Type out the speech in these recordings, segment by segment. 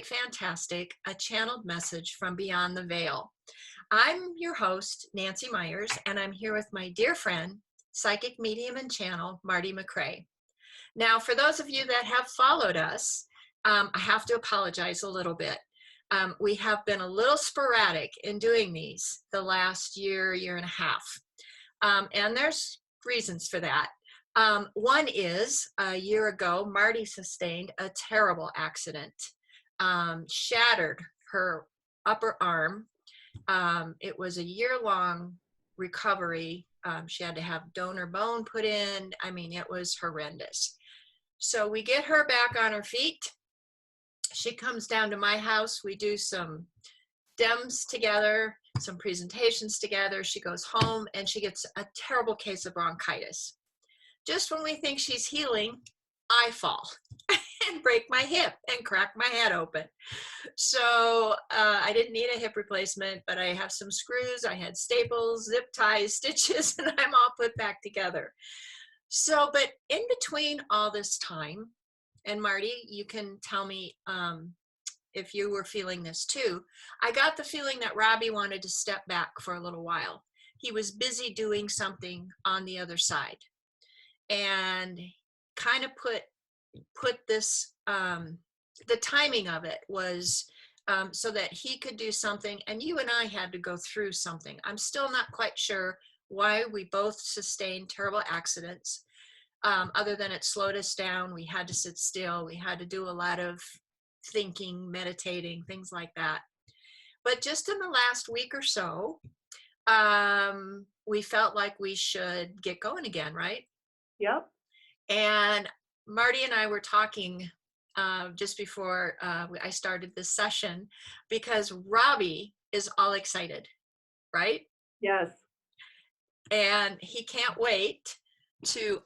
quite fantastic, a channeled message from beyond the veil. I'm your host, Nancy Myers, and I'm here with my dear friend, psychic medium and channel, Marty McCrae. Now, for those of you that have followed us, I have to apologize a little bit. We have been a little sporadic in doing these the last year, year and a half. And there's reasons for that. One is a year ago, Marty sustained a terrible accident, shattered her upper arm. It was a year-long recovery. She had to have donor bone put in. I mean, it was horrendous. So we get her back on her feet. She comes down to my house. We do some dems together, some presentations together. She goes home and she gets a terrible case of bronchitis. Just when we think she's healing, I fall and break my hip and crack my head open. So I didn't need a hip replacement, but I have some screws, I had staples, zip ties, stitches, and I'm all put back together. So, but in between all this time, and Marty, you can tell me if you were feeling this too, I got the feeling that Robbie wanted to step back for a little while. He was busy doing something on the other side. And kind of put this, the timing of it was so that he could do something and you and I had to go through something. I'm still not quite sure why we both sustained terrible accidents, other than it slowed us down. We had to sit still. We had to do a lot of thinking, meditating, things like that. But just in the last week or so, we felt like we should get going again, right? Yep. And Marty and I were talking just before I started this session because Robbie is all excited, right? Yes. And he can't wait to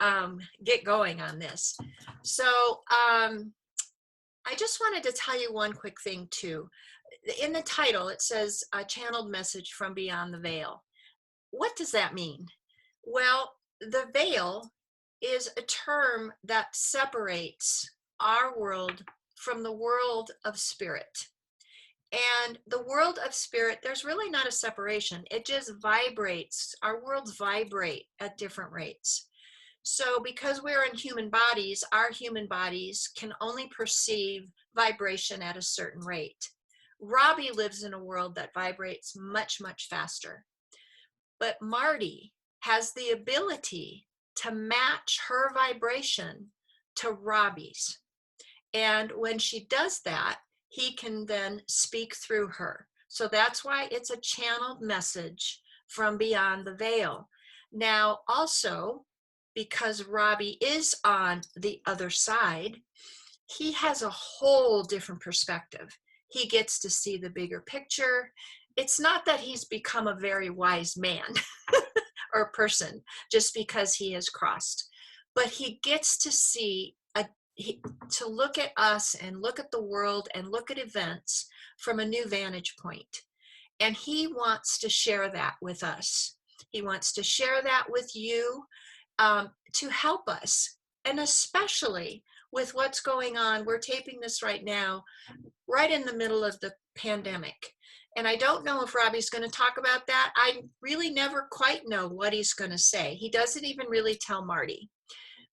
get going on this. So I just wanted to tell you one quick thing too. In the title, it says a channeled message from beyond the veil. What does that mean? Well, the veil is a term that separates our world from the world of spirit. And the world of spirit, there's really not a separation. It just vibrates. Our worlds vibrate at different rates. So because we're in human bodies, our human bodies can only perceive vibration at a certain rate. Robbie lives in a world that vibrates much, much faster. But Marty has the ability to match her vibration to Robbie's. And when she does that, he can then speak through her. So that's why it's a channeled message from beyond the veil. Now, also, because Robbie is on the other side, he has a whole different perspective. He gets to see the bigger picture. It's not that he's become a very wise man or person just because he has crossed, but he gets to see to look at us and look at the world and look at events from a new vantage point. And he wants to share that with us. He wants to share that with you to help us. And especially with what's going on, we're taping this right now, right in the middle of the pandemic. And I don't know if Robbie's going to talk about that. I really never quite know what he's going to say. He doesn't even really tell Marty.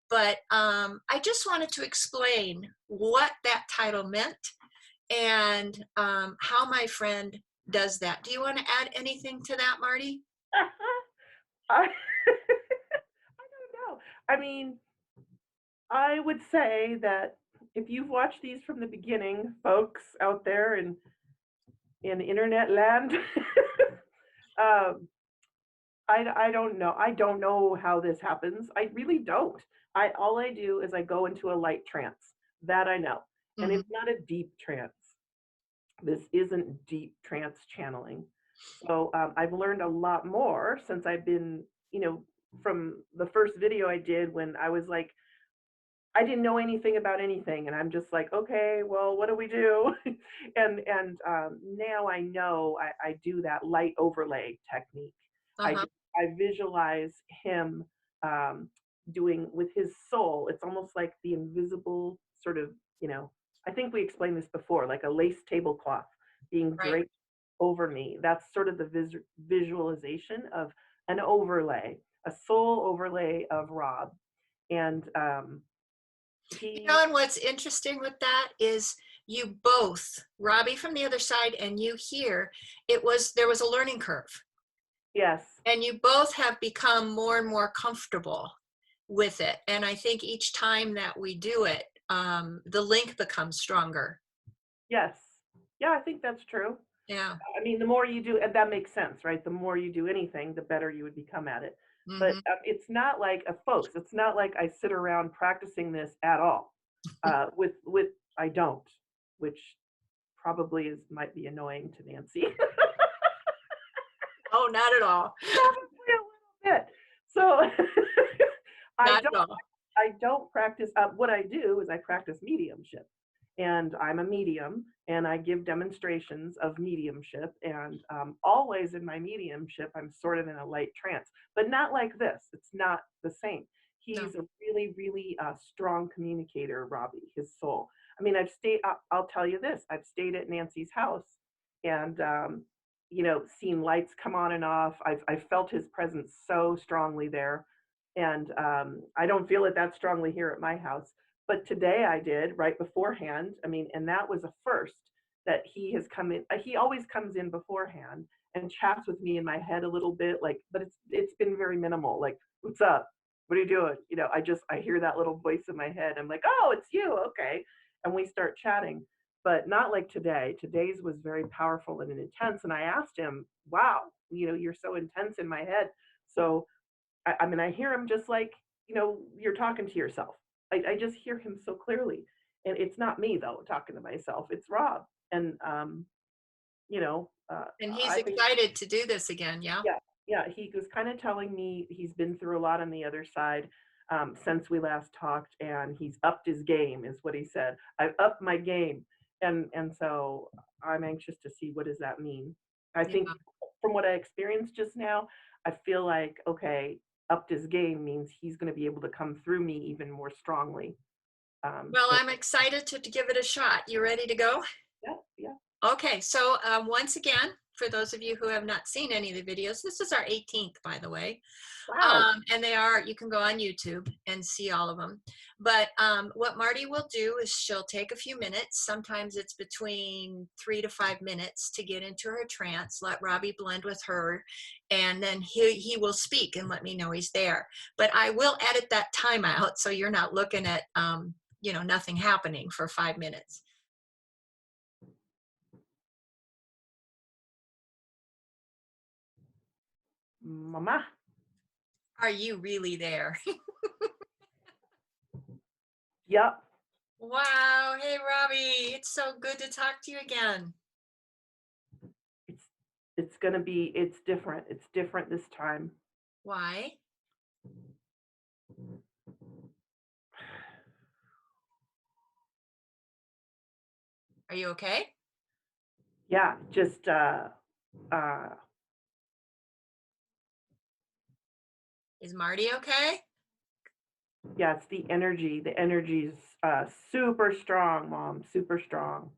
But I just wanted to explain what that title meant and how my friend does that. Do you want to add anything to that, Marty? I don't know. I mean, I would say that if you've watched these from the beginning, folks out there in internet land, um, I don't know. I don't know how this happens. I really don't. All I do is I go into a light trance. That I know. And Mm-hmm. it's not a deep trance. This isn't deep trance channeling. So I've learned a lot more since I've been, from the first video I did when I was like, I didn't know anything about anything, and I'm just like, okay, well, what do we do? and now I know I do that light overlay technique. Uh-huh. I visualize him doing with his soul. It's almost like the invisible sort of, I think we explained this before, like a lace tablecloth being Right. draped over me. That's sort of the visualization of an overlay, a soul overlay of Rob. And You know, he, and what's interesting with that is you both, Robbie from the other side and you here, there was a learning curve. yes, And you both have become more and more comfortable with it. And I think each time that we do it, the link becomes stronger. yes. Yeah, I think that's true. Yeah. I mean, the more you do, and that makes sense, right? The more you do anything, the better you would become at it. But Hmm. it's not like, folks, it's not like I sit around practicing this at all. With I don't, which probably is might be annoying to Nancy. Oh, not at all. Probably a little bit. So I Not don't at all. I don't practice. What I do is I practice mediumship, and I'm a medium, and I give demonstrations of mediumship. And always in my mediumship, I'm sort of in a light trance, but not like this. It's not the same. No. He's a really, really strong communicator, Robbie, his soul. I mean, I've stayed. I'll tell you this: I've stayed at Nancy's house, and seen lights come on and off. I've felt his presence so strongly there, and I don't feel it that strongly here at my house. But today I did right beforehand. I mean, and that was a first that he has come in. He always comes in beforehand and chats with me in my head a little bit, like, but it's been very minimal. Like, what's up? What are you doing? I hear that little voice in my head. I'm like, oh, it's you, okay, and we start chatting. But not like today. Today's was very powerful and intense. And I asked him, wow, you're so intense in my head. So I mean, I hear him just like, you're talking to yourself. I just hear him so clearly. And it's not me, though, talking to myself. It's Rob. And, And he's I think, excited to do this again. Yeah. yeah, yeah, he was kind of telling me he's been through a lot on the other side since we last talked, and he's upped his game, is what he said. I've upped my game. And so I'm anxious to see, what does that mean? I Yeah. think from what I experienced just now, I feel like, okay, upped his game means he's going to be able to come through me even more strongly. Well, And I'm excited to give it a shot. You ready to go? yeah, yeah. Okay, so once again, for those of you who have not seen any of the videos, this is our 18th, by the way. Wow. And you can go on YouTube and see all of them. But what Marty will do is she'll take a few minutes. Sometimes it's between 3 to 5 minutes to get into her trance, let Robbie blend with her, and then he will speak and let me know he's there. But I will edit that time out so you're not looking at, nothing happening for 5 minutes. Mama. Are you really there? Yep. Wow. Hey, Robbie. It's so good to talk to you again. It's it's different. It's different this time. Why? Are you okay? Yeah, just uh Is Marty okay? yeah, it's the energy. The energy's super strong, mom, super strong.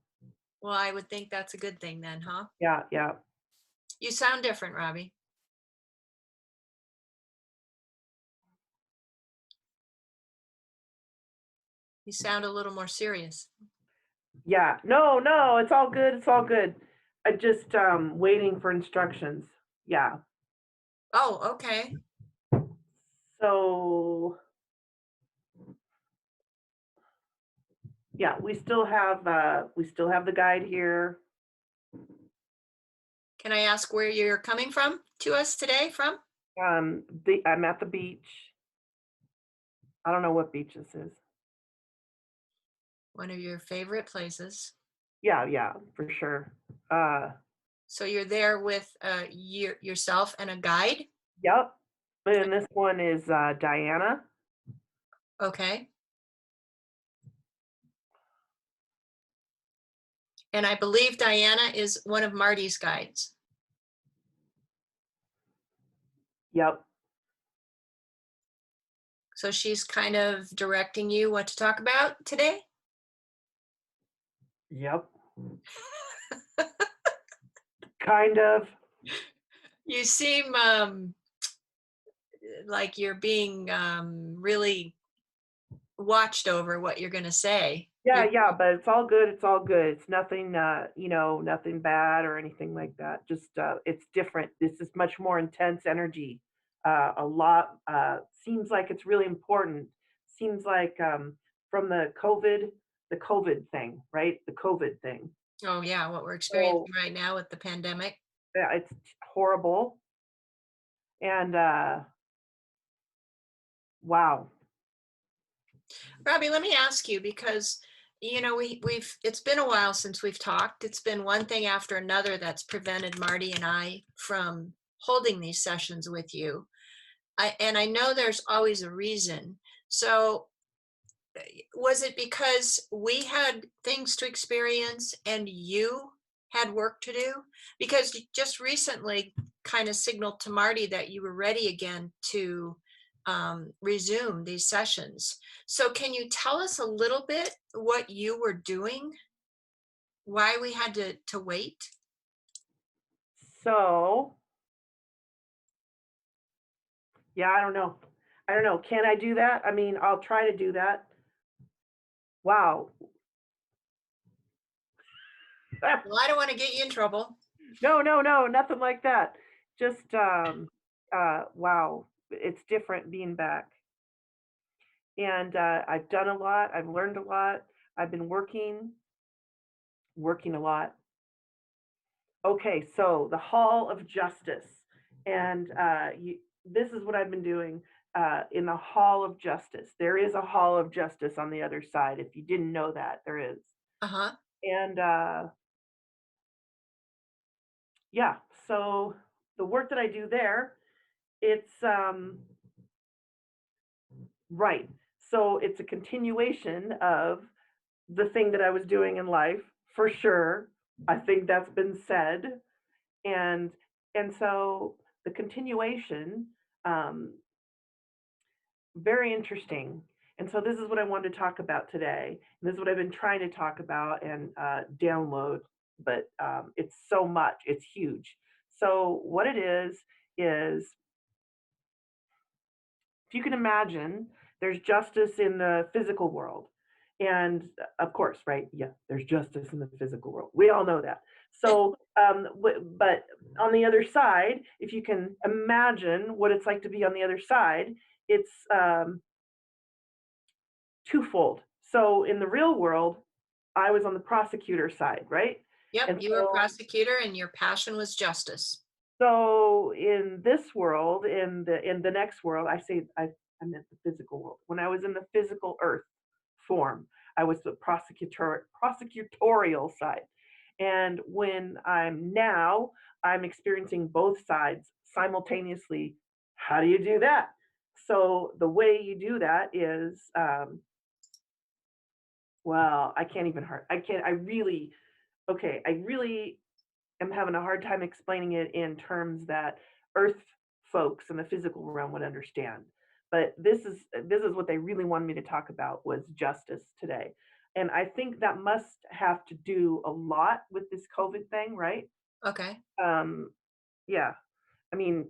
Well, I would think that's a good thing then, huh? Yeah, yeah. You sound different, Robbie. You sound a little more serious. Yeah. No, no, it's all good. It's all good. I just waiting for instructions. Yeah. Oh, okay. So yeah, we still have the guide here. Can I ask where you're coming from to us today from? I'm at the beach. I don't know what beach this is. One of your favorite places. Yeah, yeah, for sure. Uh So you're there with yourself and a guide? yep. And this one is Diana. Okay. And I believe Diana is one of Marty's guides. Yep. So she's kind of directing you what to talk about today? Yep. Kind of. You seem like you're being really watched over what you're going to say. Yeah, You, yeah, but it's all good, it's all good. It's nothing, nothing bad or anything like that. Just, it's different. This is much more intense energy. A lot, seems like it's really important. Seems like, from the COVID thing, right? The COVID thing. oh yeah, what we're So, experiencing right now with the pandemic. yeah, it's horrible, and, wow. Robbie, let me ask you because we've it's been a while since we've talked. It's been one thing after another that's prevented Marty and I from holding these sessions with you. And I know there's always a reason. So was it because we had things to experience and you had work to do? Because you just recently kind of signaled to Marty that you were ready again to resume these sessions. So, can you tell us a little bit what you were doing? Why we had to wait? So, yeah, I don't know. I don't know. Can I do that? I mean, I'll try to do that. Wow. Well, I don't want to get you in trouble. No, no, no, nothing like that. Just, wow, it's different being back. And I've done a lot. I've learned a lot. I've been working a lot. Okay, so the Hall of Justice, and this is what I've been doing in the Hall of Justice. There is a Hall of Justice on the other side. If you didn't know that, there is. Uh huh. And yeah, so the work that I do there, it's right. So it's a continuation of the thing that I was doing in life, for sure. I think that's been said. And so the continuation, um, very interesting. And so this is what I wanted to talk about today. And this is what I've been trying to talk about and download, but it's so much, it's huge. So what it is if you can imagine, there's justice in the physical world. And of course, right? Yeah, there's justice in the physical world. We all know that. So, but on the other side, if you can imagine what it's like to be on the other side, it's twofold. So, in the real world, I was on the prosecutor side, right? Yep, And you were a prosecutor and your passion was justice. so in this world, in the next world, I meant the physical world. When I was in the physical earth form, I was the prosecutorial side. And when I'm experiencing both sides simultaneously. How do you do that? So the way you do that is, well, I can't even hard. I can't. I really okay. I really am having a hard time explaining it in terms that earth folks in the physical realm would understand. But this is what they really wanted me to talk about was justice today. And I think that must have to do a lot with this COVID thing, right? Okay. Um, yeah. I mean,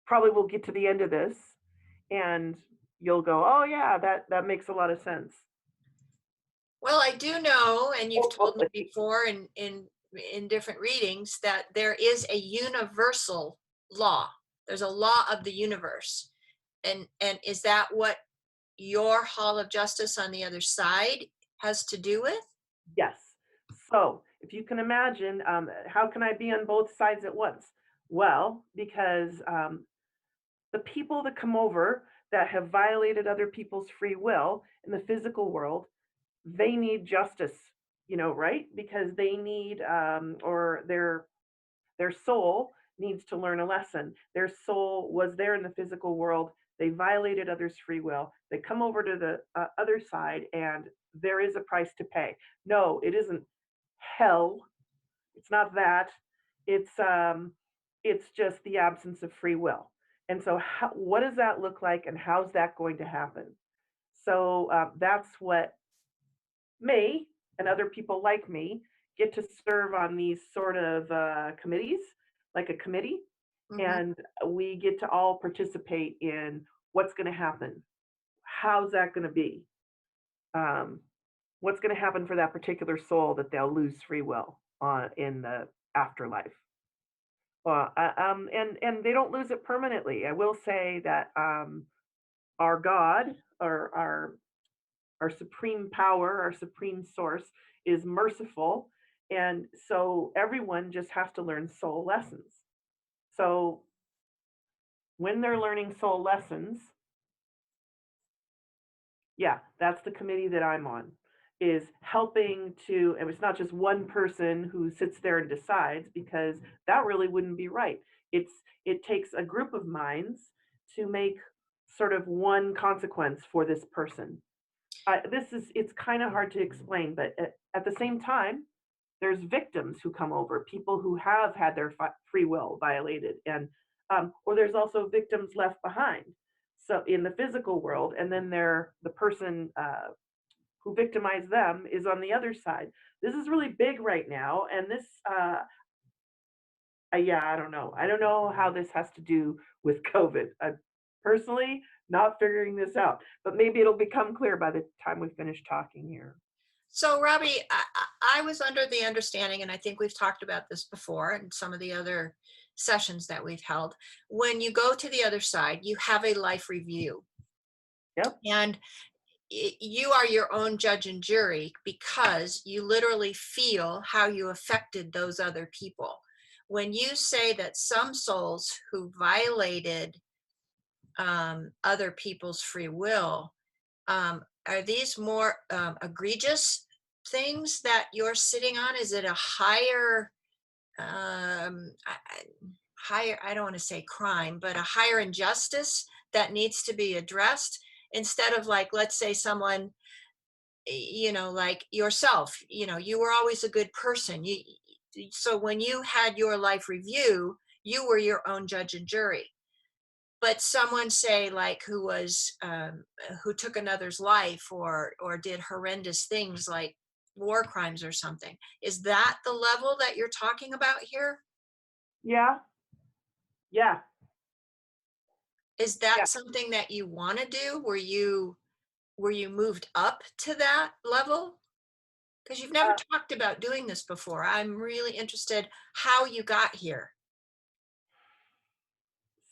probably we'll get to the end of this and you'll go, "Oh yeah, that makes a lot of sense." Well, I do know, and you've told me Hopefully. before in different readings that there is a universal law. There's a law of the universe. And is that what your hall of justice on the other side has to do with? Yes. So, if you can imagine, how can I be on both sides at once? Well, because the people that come over that have violated other people's free will in the physical world, they need justice, right? Because they need, or their soul needs to learn a lesson. Their soul was there in the physical world. They violated others' free will. They come over to the other side, and there is a price to pay. No, it isn't hell. It's not that. It's just the absence of free will. And so, what does that look like, and how's that going to happen? So that's what me. and other people like me get to serve on these sort of committees, like a committee, Hmm. and we get to all participate in what's going to happen. How's that going to be? Um, what's going to happen for that particular soul that they'll lose free will in the afterlife? And they don't lose it permanently. I will say that our God, or our supreme power, our supreme source, is merciful, and so everyone just has to learn soul lessons. So when they're learning soul lessons, yeah, that's the committee that I'm on, is helping to, and it's not just one person who sits there and decides, because that really wouldn't be right. It's it takes a group of minds to make sort of one consequence for this person. This is it's kind of hard to explain, but at the same time, there's victims who come over, people who have had their free will violated, and or there's also victims left behind. So in the physical world, and then the person who victimized them is on the other side. This is really big right now, and this, yeah, I don't know. I don't know how this has to do with COVID. Personally, not figuring this out, but maybe it'll become clear by the time we finish talking here. So, Robbie, I was under the understanding, and I think we've talked about this before in some of the other sessions that we've held. When you go to the other side, you have a life review, Yep. and you are your own judge and jury because you literally feel how you affected those other people. When you say that some souls who violated other people's free will, are these more egregious things that you're sitting on? Is it a higher, higher, I don't want to say crime, but a higher injustice that needs to be addressed instead of, like, let's say someone, like yourself, you were always a good person. So when you had your life review, you were your own judge and jury. But someone, say, like, who took another's life, or did horrendous things like war crimes or something, is that the level that you're talking about here? Yeah. Yeah. Is Yeah. that something that you want to do? Were you moved up to that level? Because you've never Uh, talked about doing this before. I'm really interested how you got here.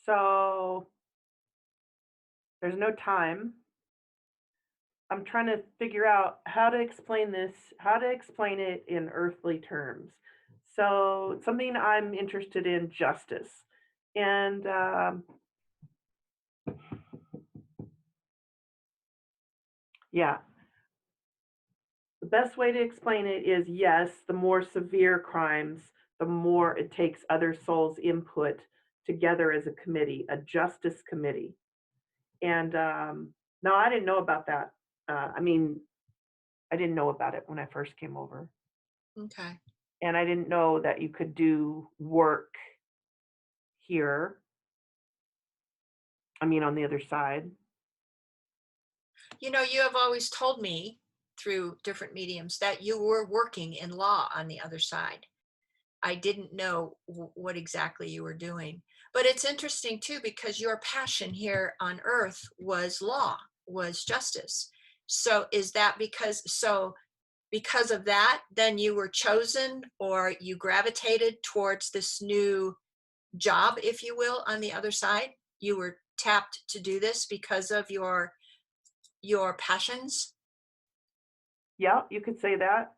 so there's no time. I'm trying to figure out how to explain this, how to explain it in earthly terms. So, something I'm interested in, justice. And yeah, the best way to explain it is, yes, the more severe crimes, the more it takes other souls' input together as a committee, a justice committee. And no, I didn't know about that. I mean, I didn't know about it when I first came over. Okay. And I didn't know that you could do work here. I mean, on the other side. You have always told me through different mediums that you were working in law on the other side. I didn't know what exactly you were doing. But it's interesting too, because your passion here on earth was law, was justice. So is that because of that, then you were chosen, or you gravitated towards this new job, if you will, on the other side? You were tapped to do this because of your passions? Yeah, you could say that.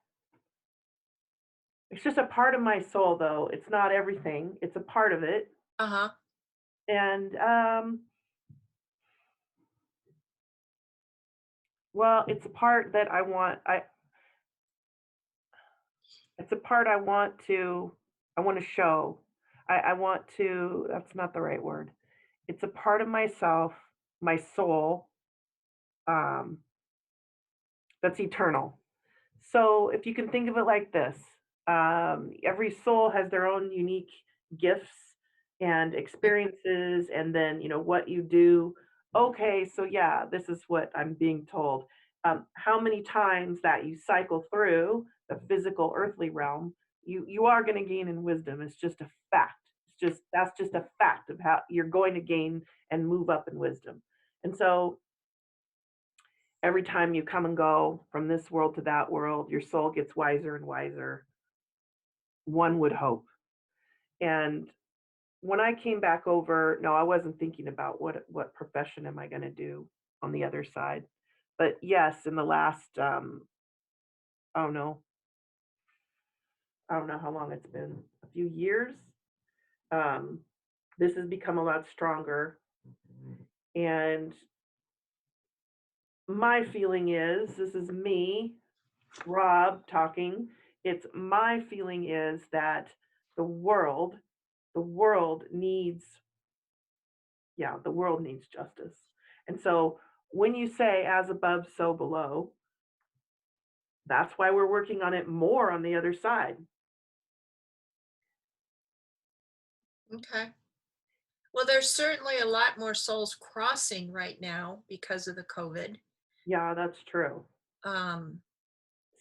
It's just a part of my soul, though. It's not everything. It's a part of it. Uh-huh. And well, it's a part that it's a part I want to show. I want to, that's not the right word. It's a part of myself, my soul, um, that's eternal. So if you can think of it like this, every soul has their own unique gifts and experiences, and then what you do. Okay, so yeah, this is what I'm being told. how many times that you cycle through the physical earthly realm, you are going to gain in wisdom. It's just a fact. It's just that's just a fact of how you're going to gain and move up in wisdom. And so every time you come and go from this world to that world, your soul gets wiser and wiser. One would hope. And when I came back over, no, I wasn't thinking about what profession am I going to do on the other side. But yes, in the last oh no, I don't know how long it's been, a few years, um, this has become a lot stronger. And my feeling is, this is me, Rob, talking. It's my feeling is that the world, the world needs, yeah, the world needs justice. And so when you say as above, so below, that's why we're working on it more on the other side. Okay. Well, there's certainly a lot more souls crossing right now because of the COVID. Yeah, that's true. Um,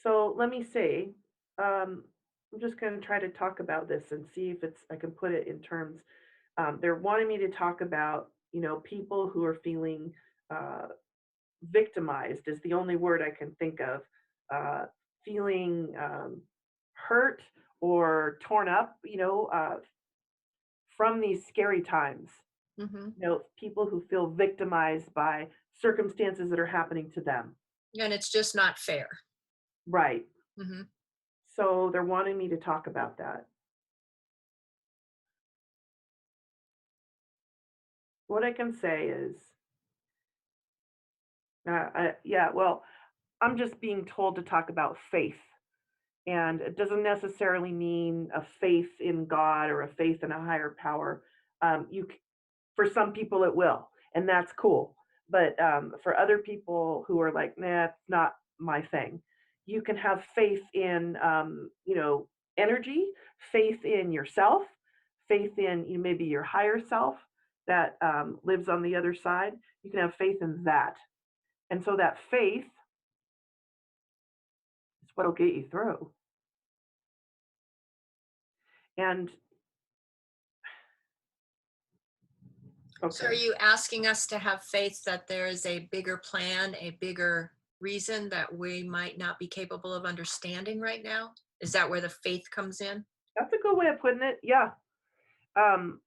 So let me see. I'm just going to try to talk about this and see if it's I can put it in terms. They're wanting me to talk about, people who are feeling uh, victimized is the only word I can think of. Uh, Feeling hurt or torn up, from these scary times. mhm. People who feel victimized by circumstances that are happening to them. And it's just not fair. Right. Mhm. So they're wanting me to talk about that. What I can say is, yeah, well, I'm just being told to talk about faith. And it doesn't necessarily mean a faith in God or a faith in a higher power. For some people, it will, and that's cool. But for other people who are like, nah, it's not my thing, you can have faith in, energy, faith in yourself, faith in maybe your higher self that lives on the other side. You can have faith in that. And so that faith is what'll get you through. And So are okay, you asking us to have faith that there is a bigger plan, a bigger reason that we might not be capable of understanding right now? Is that where the faith comes in? that's a good way of putting it. Yeah. Um,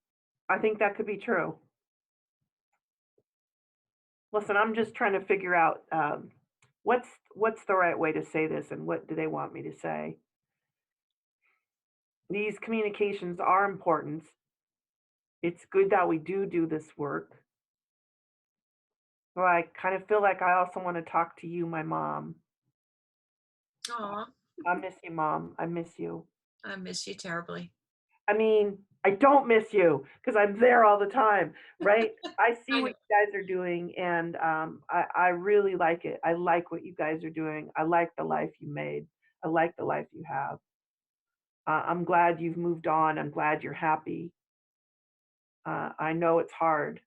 I think that could be true. Listen, I'm just trying to figure out what's the right way to say this and what do they want me to say. These communications are important. It's good that we do this work. But I kind of feel like I also want to talk to you, my mom. Oh, I miss you, mom. I miss you. I miss you terribly. I mean, I don't miss you because I'm there all the time, right? I see I what know. you guys are doing, and I really like it. I like what you guys are doing. I like the life you made. I like the life you have. I'm glad you've moved on. I'm glad you're happy. I know it's hard,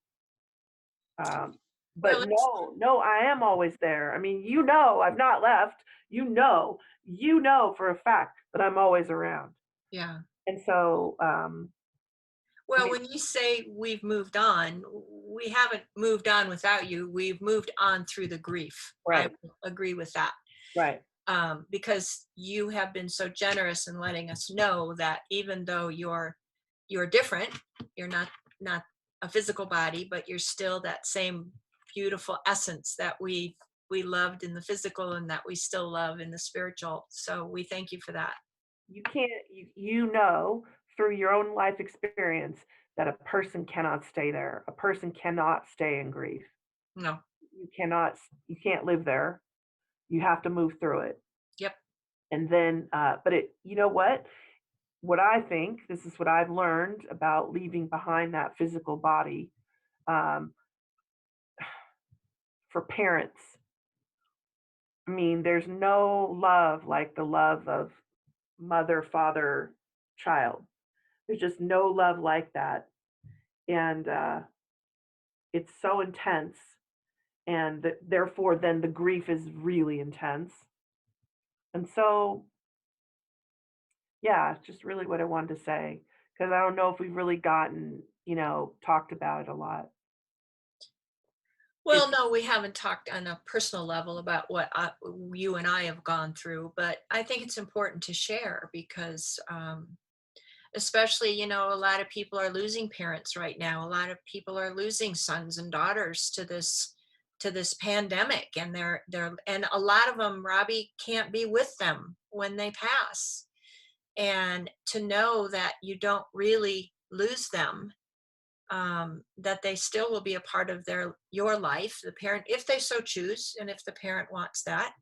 um, but Well, it's no, no, I am always there. I mean, I've not left. You know for a fact that I'm always around. yeah. And so, I Well, mean, when you say we've moved on, we haven't moved on without you. We've moved on through the grief. I right, will agree with that. right. Because you have been so generous in letting us know that even though you're different, you're not a physical body, but you're still that same beautiful essence that we loved in the physical and that we still love in the spiritual. So we thank you for that. You can't, you know through your own life experience that a person cannot stay there. A person cannot stay in grief. No. You can't live there. You have to move through it. Yep. And then, but you know what? What I think, this is what I've learned about leaving behind that physical body, um, for parents. I mean, there's no love like the love of mother, father, child. There's just no love like that. And it's so intense. and therefore then the grief is really intense. And so, yeah, it's just really what I wanted to say because I don't know if we've really gotten, talked about it a lot. Well, It's no, we haven't talked on a personal level about what you and I have gone through, but I think it's important to share because, especially, a lot of people are losing parents right now. A lot of people are losing sons and daughters to this pandemic, and and a lot of them, Robbie, can't be with them when they pass. And to know that you don't really lose them, that they still will be a part of your life, the parent, if they so choose, and if the parent wants that,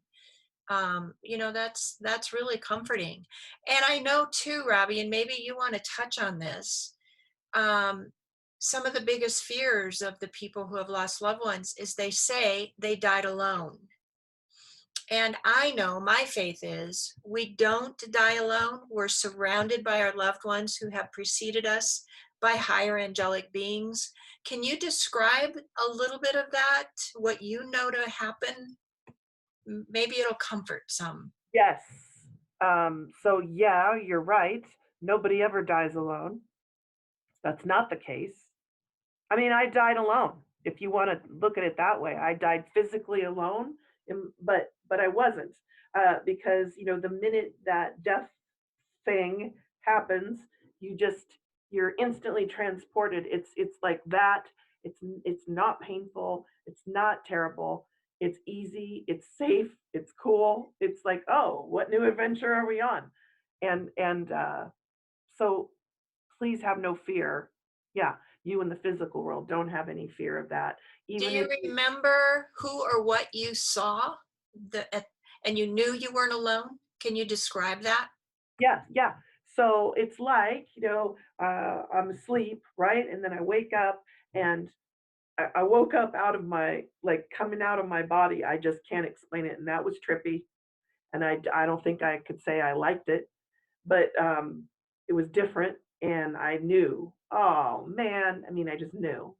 that's really comforting. And I know too, Robbie, and maybe you want to touch on this. Um, some of the biggest fears of the people who have lost loved ones is they say they died alone. And I know my faith is we don't die alone. We're surrounded by our loved ones who have preceded us by higher angelic beings. Can you describe a little bit of that? What you know to happen? Maybe it'll comfort some. yes. So yeah, you're right. Nobody ever dies alone. That's not the case. I mean, I died alone. If you want to look at it that way, I died physically alone, but I wasn't because the minute that death thing happens, you just you're instantly transported. It's like that. It's not painful. It's not terrible. It's easy. It's safe. It's cool. It's like, oh, what new adventure are we on? And so please have no fear. Yeah, you in the physical world don't have any fear of that. Do Even you if you, remember who or what you saw and you knew you weren't alone? Can you describe that? yeah, yeah. So it's like, I'm asleep, right? And then I wake up and I woke up out of my, like coming out of my body. I just can't explain it. And that was trippy. And I don't think I could say I liked it, but it was different. And I knew, oh man, I mean, I just knew.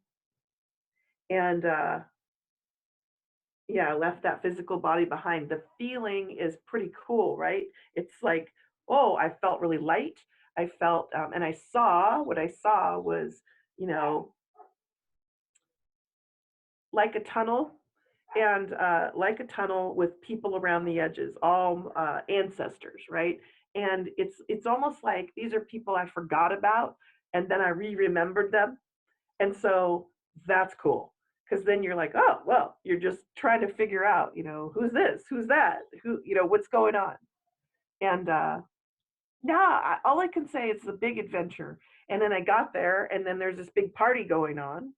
And yeah, I left that physical body behind. The feeling is pretty cool, right? It's like, oh, I felt really light. I felt, and I saw what I saw was, you know, like a tunnel and like a tunnel with people around the edges, all ancestors, right? And it's almost like these are people I forgot about, and then I remembered them, and so that's cool because then you're like, oh well, you're just trying to figure out, who's this, who's that, what's going on, and yeah, all I can say is a big adventure. And then I got there, and then there's this big party going on,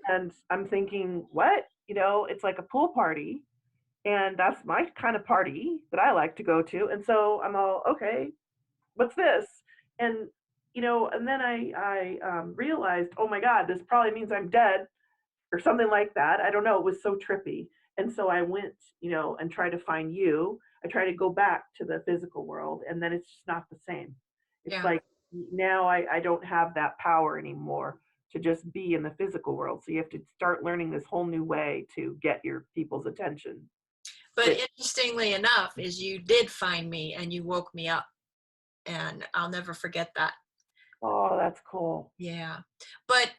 and I'm thinking, what? It's like a pool party, and that's my kind of party that I like to go to. And so I'm all, okay, what's this? And and then I realized, oh my God, this probably means I'm dead or something like that. I don't know. It was so trippy. And so I went, and tried to find you. I try to go back to the physical world, and then it's just not the same. It's Yeah. like now I don't have that power anymore to just be in the physical world. So you have to start learning this whole new way to get your people's attention. But Which, interestingly enough, is you did find me and you woke me up, and I'll never forget that. oh, that's cool. Yeah. But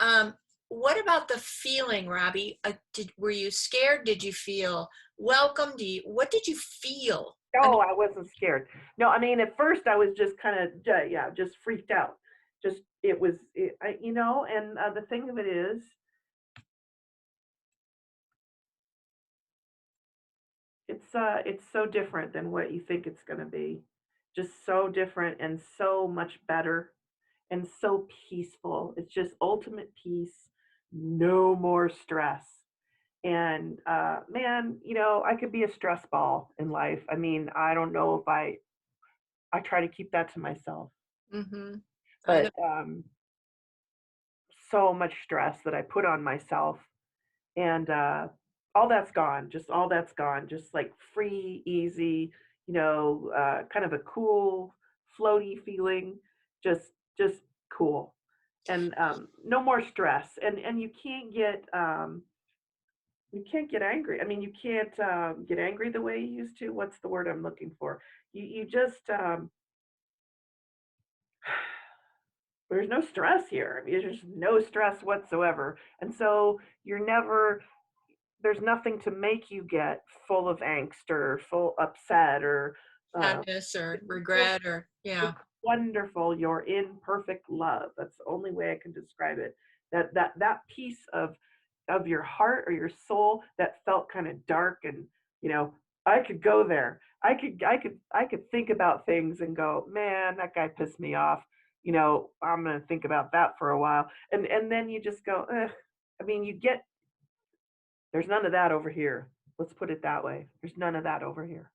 what about the feeling, Robbie? Were you scared? Did you feel welcome? What did you feel? I mean, No, I wasn't scared. No, I mean, at first I was just kind of, yeah, just freaked out. Just, it was, and the thing of it is, it's so different than what you think it's going to be. Just so different and so much better and so peaceful. It's just ultimate peace, no more stress. And man, I could be a stress ball in life. I mean, I don't know if I try to keep that to myself, mm-hmm. I know. but so much stress that I put on myself, and all that's gone. Just all that's gone. Just like free, easy, kind of a cool, floaty feeling. Just cool, and no more stress. And you can't get You can't get angry. I mean, you can't get angry the way you used to. What's the word I'm looking for? You just there's no stress here. I mean, there's just no stress whatsoever, and so you're never there's nothing to make you get full of angst or full upset or uh, Sadness or it's just regret or yeah. it's wonderful. You're in perfect love. That's the only way I can describe it. That piece of your heart or your soul that felt kind of dark and you know I could go there. I could think about things and go, man, that guy pissed me off. I'm gonna think about that for a while, and then you just go, I mean, you get there's none of that over here. Let's put it that way. There's none of that over here.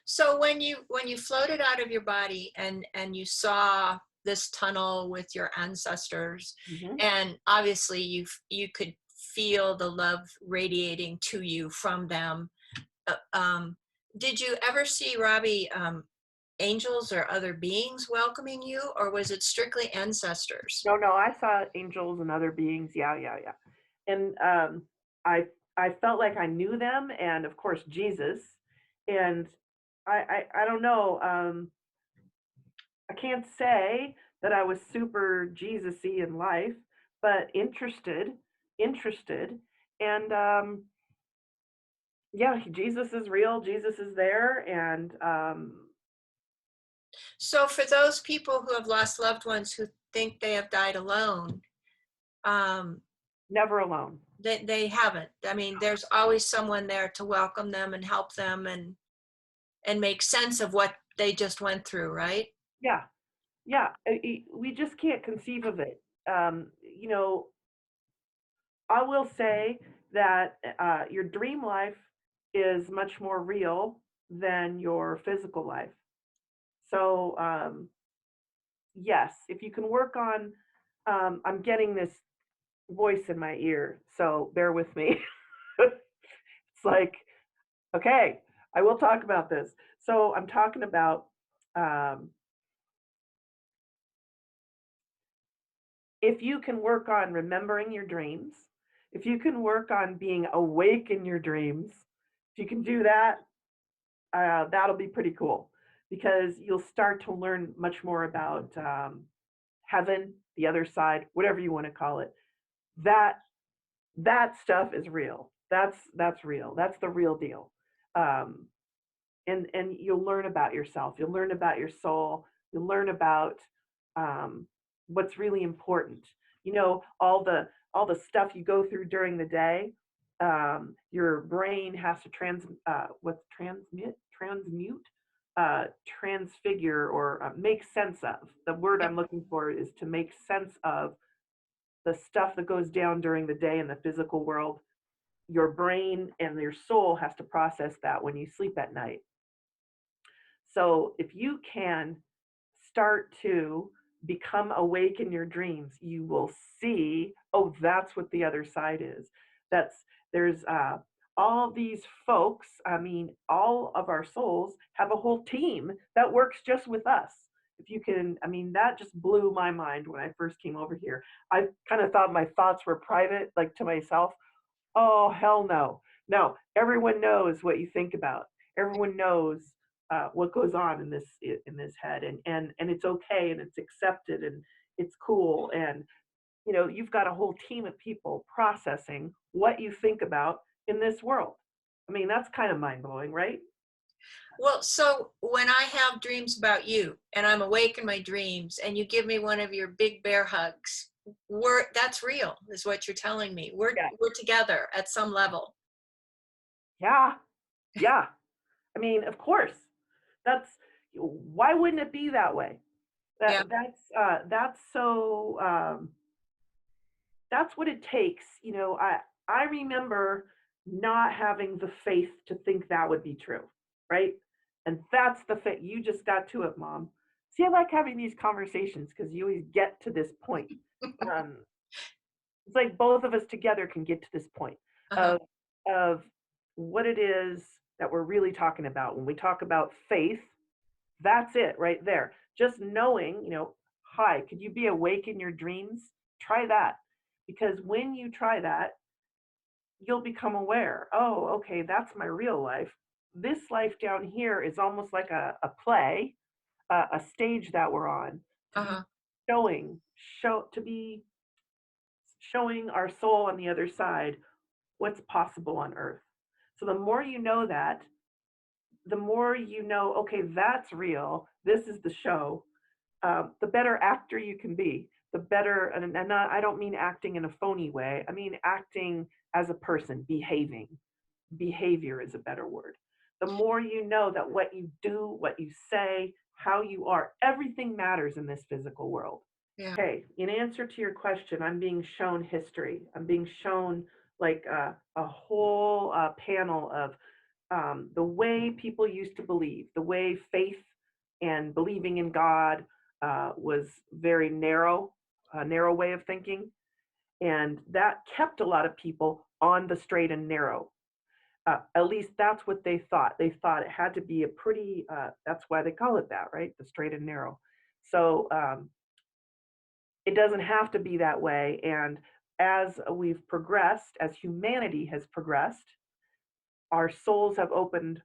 So when you floated out of your body and you saw this tunnel with your ancestors, Hmm. and obviously you could feel the love radiating to you from them. Did you ever see, Robbie, angels or other beings welcoming you, or was it strictly ancestors? No, no, I saw angels and other beings. Yeah, yeah, yeah. And I felt like I knew them, and of course Jesus. And I don't know. I can't say that I was super Jesus-y in life, but interested, and yeah, Jesus is real. Jesus is there, and So for those people who have lost loved ones who think they have died alone, um, never alone. they haven't. I mean, there's always someone there to welcome them and help them and make sense of what they just went through, right? Yeah, yeah. We just can't conceive of it. You know, I will say that your dream life is much more real than your physical life. So, yes, if you can work on, I'm getting this voice in my ear, so bear with me. It's like, okay, I will talk about this. So, I'm talking about um, if you can work on remembering your dreams, if you can work on being awake in your dreams, if you can do that, that'll be pretty cool because you'll start to learn much more about heaven, the other side, whatever you want to call it. That that stuff is real. That's real. That's the real deal. Um, and you'll learn about yourself. You'll learn about your soul. You'll learn about what's really important. All the stuff you go through during the day. Your brain has to transmute, transfigure, or make sense of. The word Yep. I'm looking for is to make sense of the stuff that goes down during the day in the physical world. Your brain and your soul has to process that when you sleep at night. So if you can start to become awake in your dreams, you will see, oh, that's what the other side is. There's all these folks. I mean, all of our souls have a whole team that works just with us. If you can, I mean, that just blew my mind when I first came over here. I kind of thought my thoughts were private, like to myself. Oh, hell no. No, everyone knows what you think about. Everyone knows what goes on in this head, and it's okay, and it's accepted, and it's cool, and you've got a whole team of people processing what you think about in this world. I mean, that's kind of mind blowing, right? Well, so when I have dreams about you and I'm awake in my dreams and you give me one of your big bear hugs, that's real, is what you're telling me. We're Yeah, we're together at some level. yeah, yeah. I mean, of course, that's why wouldn't it be that way? Yeah. That's so that's what it takes. I remember not having the faith to think that would be true, right? And that's the faith. You just got to it, Mom. See, I like having these conversations because you always get to this point. Um, it's like both of us together can get to this point Uh-huh. of of what it is that we're really talking about when we talk about faith. That's it right there. Just knowing, hi, could you be awake in your dreams? Try that. Because when you try that, you'll become aware. Oh, okay, that's my real life. This life down here is almost like a play, a stage that we're on to be Uh-huh. showing, to be showing our soul on the other side what's possible on earth. So the more you know that, the more you know, okay, that's real. This is the show. The better actor you can be, the better, and not, I don't mean acting in a phony way. I mean acting as a person, behaving. Behavior is a better word. The more you know that what you do, what you say, how you are, everything matters in this physical world. Yeah. Okay, in answer to your question, I'm being shown history. I'm being shown like a whole panel of the way people used to believe, the way faith and believing in God was very narrow, a narrow way of thinking. And that kept a lot of people on the straight and narrow. At least that's what they thought. They thought it had to be a pretty, that's why they call it that, right? The straight and narrow. So it doesn't have to be that way. And as we've progressed, as humanity has progressed, our souls have opened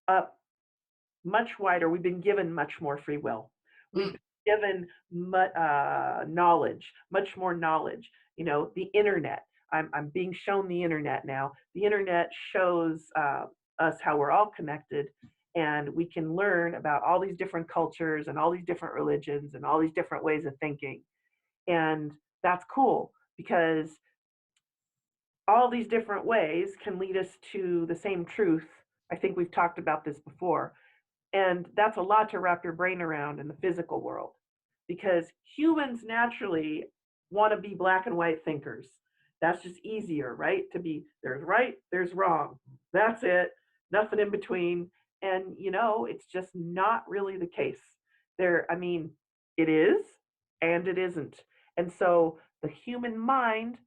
up much wider. We've been given much more free will. We've Mm. been given knowledge, much more knowledge. You know, the internet. I'm being shown the internet now. The internet shows us how we're all connected, and we can learn about all these different cultures and all these different religions and all these different ways of thinking. And that's cool because all these different ways can lead us to the same truth. I think we've talked about this before, and that's a lot to wrap your brain around in the physical world because humans naturally want to be black and white thinkers. That's just easier, right? To be there's right, there's wrong. That's it. Nothing in between. And it's just not really the case. I mean, it is and it isn't. And so the human mind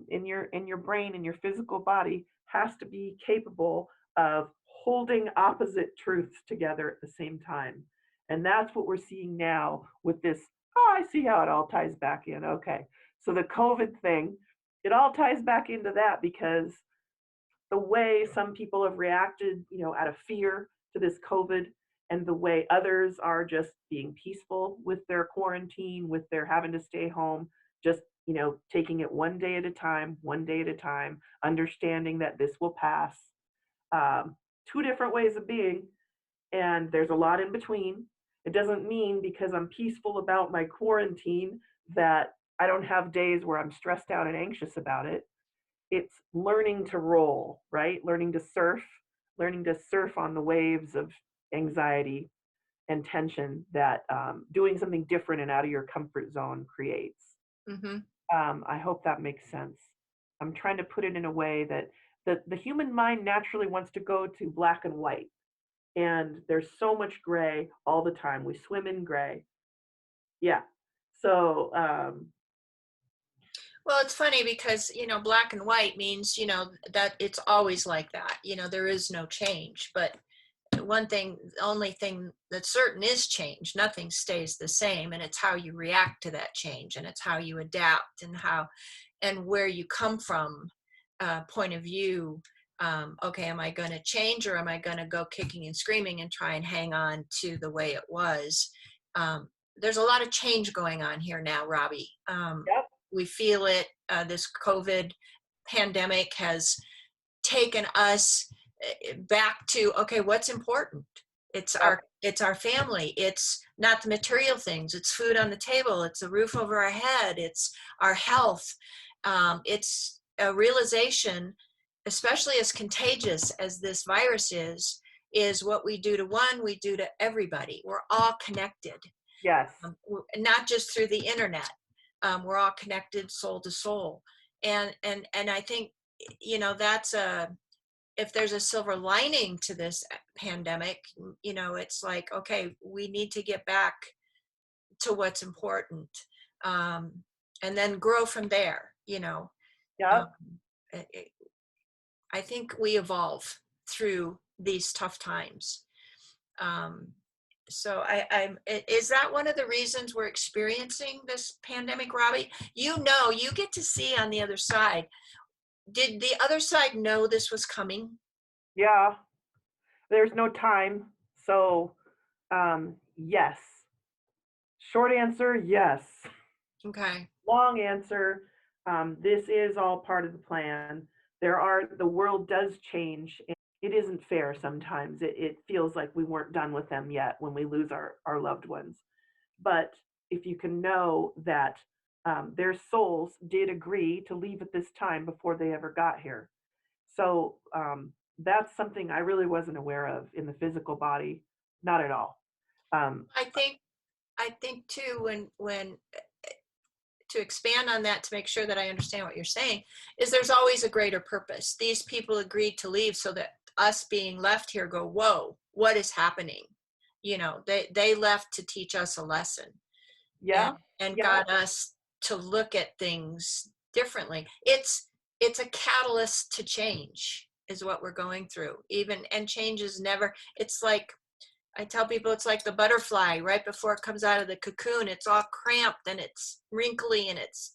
in your brain, in your physical body, has to be capable of holding opposite truths together at the same time. And that's what we're seeing now with this. Oh, I see how it all ties back in. Okay. So the COVID thing, it all ties back into that because the way some people have reacted, out of fear to this COVID, and the way others are just being peaceful with their quarantine, with their having to stay home, just, taking it one day at a time, understanding that this will pass. um, Two different ways of being, and there's a lot in between. It doesn't mean because I'm peaceful about my quarantine that I don't have days where I'm stressed out and anxious about it. It's learning to roll, right? Learning to surf on the waves of anxiety and tension that doing something different and out of your comfort zone creates. Mm-hmm. I hope that makes sense. I'm trying to put it in a way that the human mind naturally wants to go to black and white. And there's so much gray all the time. We swim in gray. Yeah. So, Well, it's funny because, black and white means, that it's always like that. There is no change. But one thing, the only thing that's certain is change. Nothing stays the same. And it's how you react to that change, and it's how you adapt, and where you come from, point of view. Okay, am I going to change, or am I going to go kicking and screaming and try and hang on to the way it was? There's a lot of change going on here now, Robbie. yep, We feel it. This COVID pandemic has taken us back to, okay, what's important? It's yep, our family. It's not the material things. It's food on the table. It's a roof over our head. It's our health. It's a realization, especially as contagious as this virus is what we do to one, we do to everybody. We're all connected, yes, not just through the internet. We're all connected soul to soul. And I think, that's if there's a silver lining to this pandemic, it's like, okay, we need to get back to what's important, um, and then grow from there. Um, yep, it, I think we evolve through these tough times. Um, so is that one of the reasons we're experiencing this pandemic, Robbie? You get to see on the other side did the other side know this was coming? Yeah, there's no time. So, yes. Short answer, yes. Okay. Long answer, this is all part of the plan. The world does change. And it isn't fair sometimes. It feels like we weren't done with them yet when we lose our loved ones. But if you can know that their souls did agree to leave at this time before they ever got here. So that's something I really wasn't aware of in the physical body, not at all. Um, I think I think too, when to expand on that, to make sure that I understand what you're saying, is there's always a greater purpose. These people agreed to leave so that us being left here go, whoa, what is happening? You know, they left to teach us a lesson, and yeah, and yeah, got us to look at things differently. It's a catalyst to change is what we're going through. Even, and change is never, it's like, I tell people it's like the butterfly right before it comes out of the cocoon. It's all cramped and it's wrinkly and it's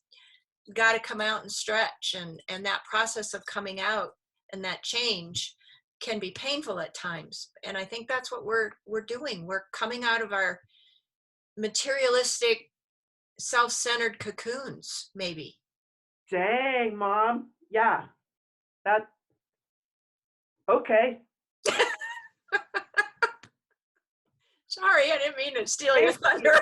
got to come out and stretch. And that process of coming out and that change can be painful at times. And I think that's what we're doing. We're coming out of our materialistic, self-centered cocoons, maybe. dang, mom. Yeah, that, okay. Sorry, I didn't mean to steal your Nancy, thunder.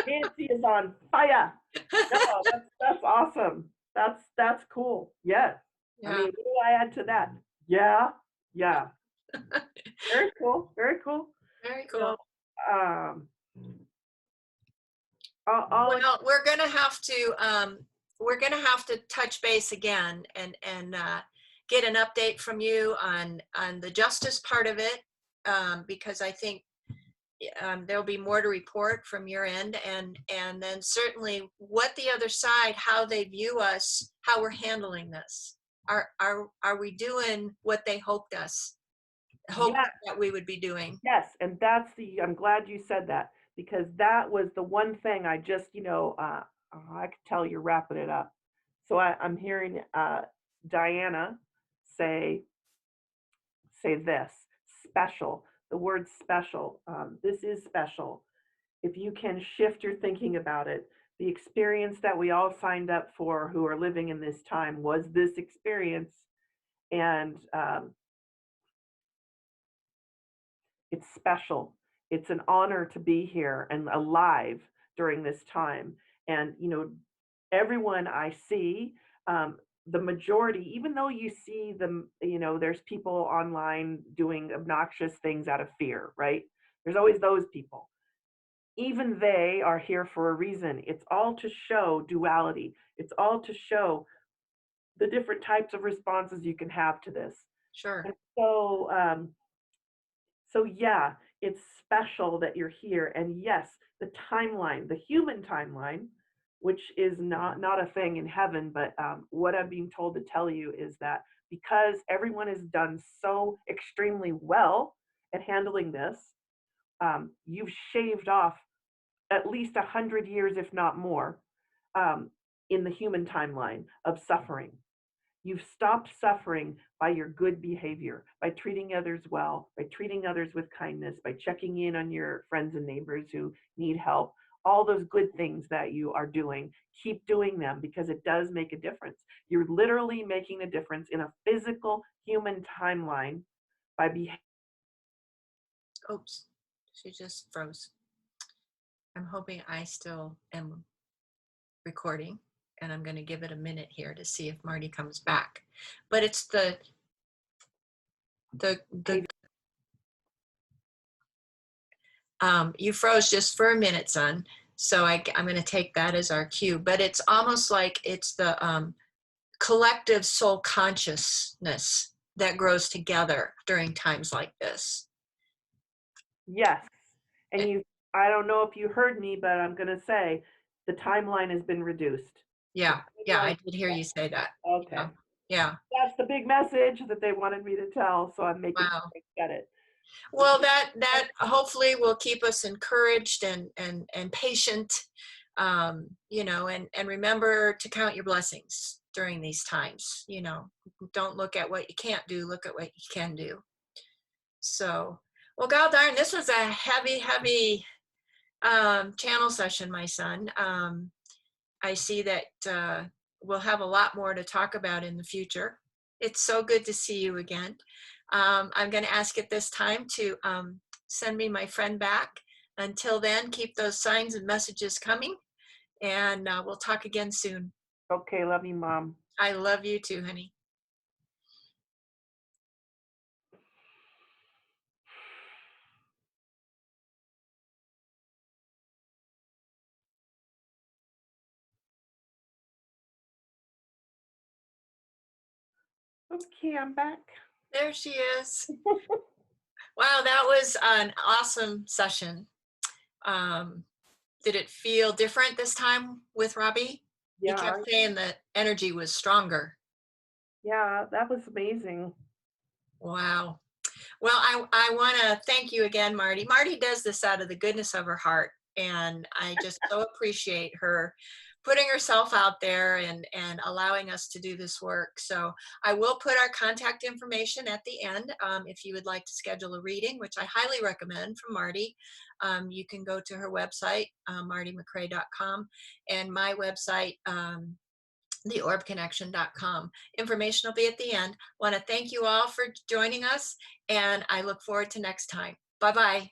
Nancy is on fire. No, that's awesome. That's cool. Yes. I Yeah, mean, what do I add to that? Yeah, yeah. Very cool. Very cool. very You know, cool. um, all I, Well, we're gonna have to touch base again and get an update from you on the justice part of it, because I think there'll be more to report from your end, and then certainly what the other side, how they view us, how we're handling this. Are we doing what they hoped yeah, that we would be doing? yes, and I'm glad you said that because that was the one thing I just, I could tell you're wrapping it up. So I'm hearing Diana say say this special. The word special. This is special. If you can shift your thinking about it, the experience that we all signed up for who are living in this time was this experience, and it's special. It's an honor to be here and alive during this time. And, everyone I see, the majority, even though you see them, there's people online doing obnoxious things out of fear, right? There's always those people. Even they are here for a reason. It's all to show duality, it's all to show the different types of responses you can have to this. Sure. And so yeah, it's special that you're here. And yes, the timeline, the human timeline, which is not a thing in heaven, but what I'm being told to tell you is that because everyone has done so extremely well at handling this, you've shaved off at least 100 years, if not more, um, in the human timeline of suffering. You've stopped suffering by your good behavior, by treating others well, by treating others with kindness, by checking in on your friends and neighbors who need help. All those good things that you are doing, keep doing them because it does make a difference. You're literally making a difference in a physical human timeline by behaving. Oops, she just froze. I'm hoping I still am recording, and I'm going to give it a minute here to see if Marty comes back. But it's the you froze just for a minute, son. So I'm going to take that as our cue. But it's almost like it's the collective soul consciousness that grows together during times like this. Yes. Eh, And I don't know if you heard me, but I'm going to say the timeline has been reduced. The yeah, timeline, I did hear you say that. okay. Yeah, yeah. That's the big message that they wanted me to tell, so I'm making sure Wow. I get it. The Well, that hopefully will keep us encouraged and patient, and remember to count your blessings. during these times. Don't look at what you can't do, look at what you can do. So, well, god darn, this was a heavy, heavy channel session, my son. I see that we'll have a lot more to talk about in the future. It's so good to see you again. I'm going to ask at this time to send me my friend back. Until then, keep those signs and messages coming, and we'll talk again soon. Okay, love you, Mom. I love you too, honey. Okay, I'm back. There she is. Wow, that was an awesome session. Did it feel different this time with Robbie? He Yeah, kept saying that energy was stronger. yeah, that was amazing. Wow. Well, I want to thank you again, Marty. Marty does this out of the goodness of her heart, and I just so appreciate her putting herself out there and allowing us to do this work. So I will put our contact information at the end. If you would like to schedule a reading, which I highly recommend from Marty, you can go to her website, martymccrae.com, and my website, theorbconnection.com. Information will be at the end. Want to thank you all for joining us, and I look forward to next time. Bye-bye.